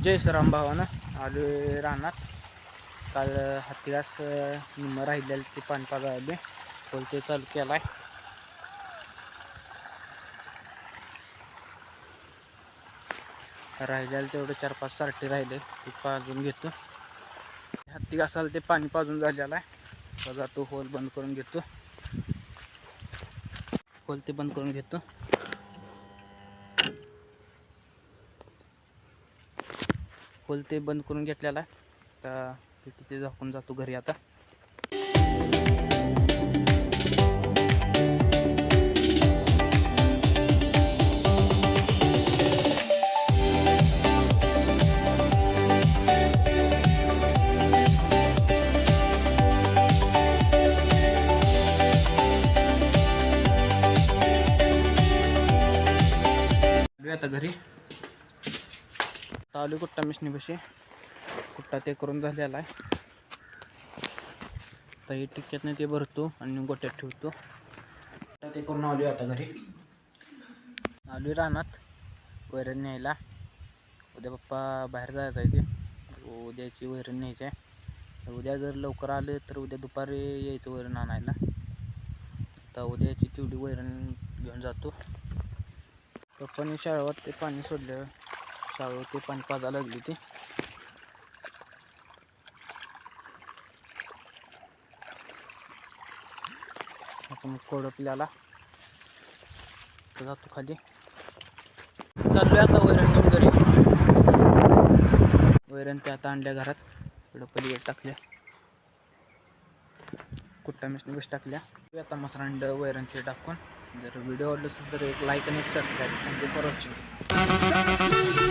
जय श्रीराम भावानं आलो रानात. काल हत्तीलास निम्म राहिलेलं ते पाणी पाजायला खोल ते चालू केलाय. राहिलेलं तेवढं 4-5 सारटे राहिले ते पाजून घेतो. हत्ती घासाल ते पाणी पाजून झालेलं आहे. जातो होल बंद करून घेतो. होल ते बंद करून घेतो. होल ते बंद करून घेतलेला आहे. आता तिथे झाकून जातो घरी आता. आता घरी आलो कुट्टा मिशनी बशी. कुट्टा ते करून झालेला आहे. आता हे टिक्क्यातनं ते भरतो आणि गोट्यात ठेवतो. कुट्टा ते करून आलो आता घरी. आलो रानात वैरण न्यायला. उद्या पप्पा बाहेर जायचं आहे ते. उद्याची वैरण न्यायची आहे. उद्या जर लवकर आलं तर उद्या दुपारी यायचं वैरण आणायला. आता उद्याची तेवढी वैरण घेऊन जातो. पप्पाने शाळेवर ते पाणी सोडलं. शाळेवर ते पाणी पाजायला लागली ते. आपण कोडपल्याला जातो खाली. चाललोय आता वैरण घेऊन घरी. वैरण ते आता आणल्या घरात. इकडं पलीकडे टाकल्या. कुट्टा मिशनी बस टाकल्या. आता मसरांड वैरण ते टाकून. जर व्हिडिओ आवडला असेल तर एक लाईक आणि एक सबस्क्राईब. Thank you for watching.